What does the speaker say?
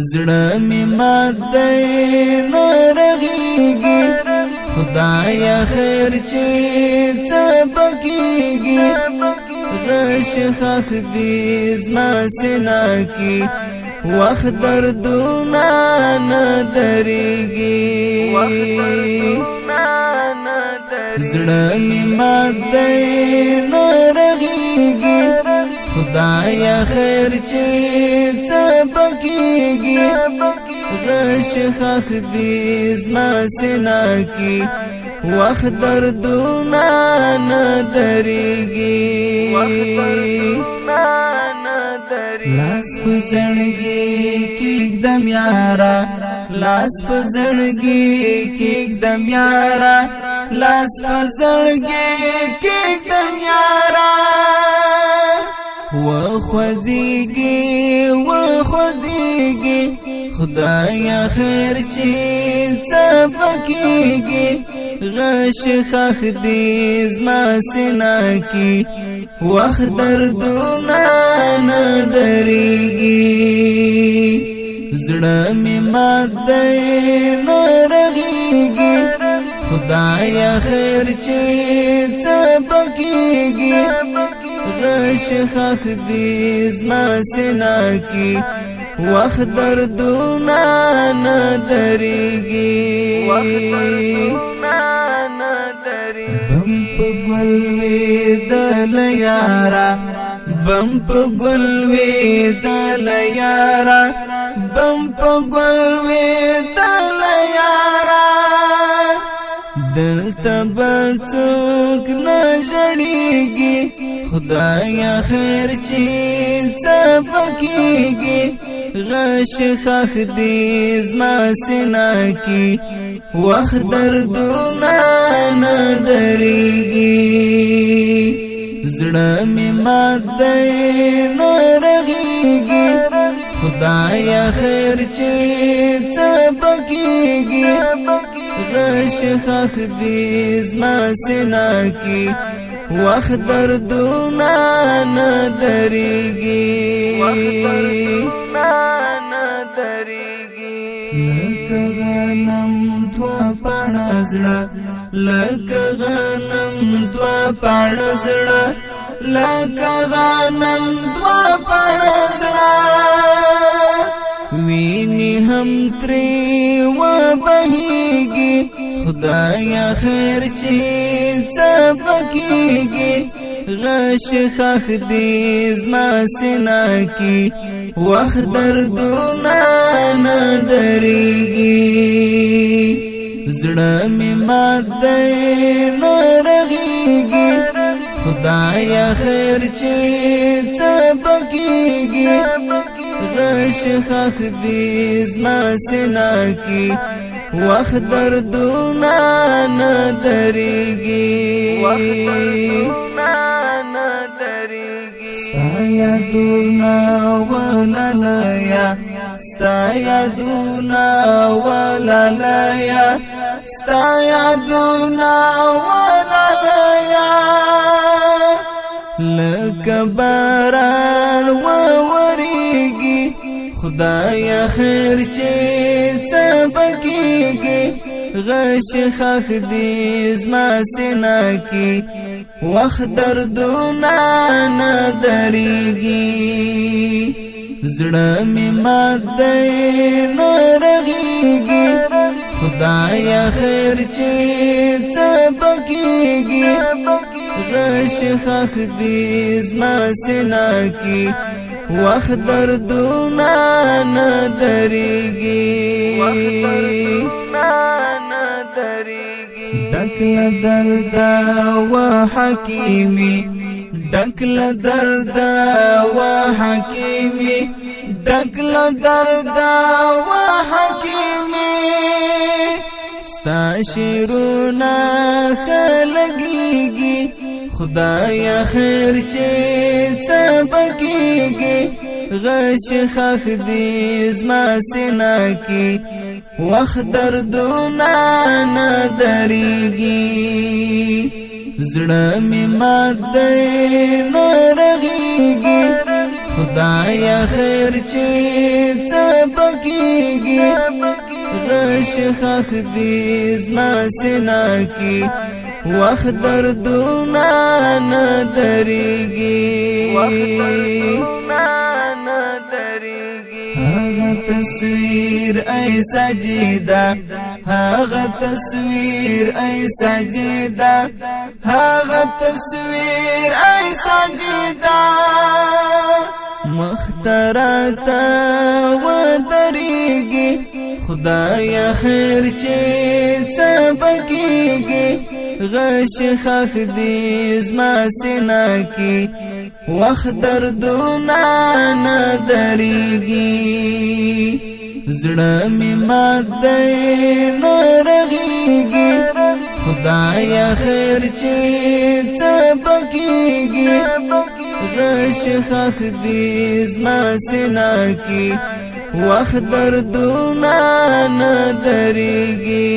زړه می مات دی نرغیږي خدایا خیر چې څه پکېږي غش خخ دې زما سینا کې وخت دردونه نه درېږي زړه می مات دی نرغیږي خدایا خیر چې څه پکېږي غش خخ دې زما سینا کې وخت دردونه نه درېږي لاس په زړګي کېږدم یارا لاس په زړګي کېږدم یارا لاس په زړګي کېږدم یارا وخوځيږي خدایا خیر چې څه پکېږي غش خخ دې زما سینا کې وخت دردونه نه درېږي زړه می مات دی نرغیږي خدایا خیر چې څه پکېږي غش خخ دې زما سینا کې وخت دردونه نه درېږي بم په ګل وې دل یارا بم په ګل وې دل یارا بم په ګل وې دل یارا دلته بڅوک نه ژړېږي خدایا خیر چې څه پکېږي غش خخ دې زما سینا کې وخت دردونه نه درېږي زړه می مات دی نرغیږي خدایا خیر چې څه پکېږي غش خخ دې زما سینا کې وخت دردونه نه درېږي لکه غنم دوا پاڼه زړه لکه غنم دوا پاڼه زړه لکه غنم دوا پاڼه زړه ویني هم ترې وبهېږي خدایا خیر چې څه پکېږي غش خخ دې زما سینا کې وخت دردونه نه درېږي زړه می مات دی نرغیږي خدایا خیر چې څه پکېږي غش خخ دې زما سینا کې وخت دردونه نه درېږي ستا یادونه ولالیا ستا یادونه ولالیا ستا یادونه ولالیا لکه باران وورېږي خدایا خیر چې څه پکېږي غش خخ دې زما سینا کې وخت دردونه نه درېږي زړه می مات دی نرغیږي خدایا خیر چې څه پکېږي غش خخ دې زما سینا کې وخت دردونه نه درېږي ډک له درده و حکیمي ډک له درده و حکیمي ډک له درده و حکیمي ستا شعرونه ښه لګېږي خدایا خیر چې څه پکېږي غش خخ دې زما سینا کې وخت دردونه نه درېږي زړه می مات دی نرغیږي خدایا خیر چې څه پکېږي غش خخ دې زما سینا کې وخت دردونه نه درېږي هغه تصویر ای سجده هغه تصویر ای سجده هغه تصویر ای سجده مختراتا و درېږي خدایا خیر چې څه پکېږي غش خخ دې زما سینا کې وخت دردونه نه درېږي زړه مې مات دی نه رغېږي خدایا خیر چې څه پکېږي غش خخ دې زما سینا کې وخت دردونه نه درېږي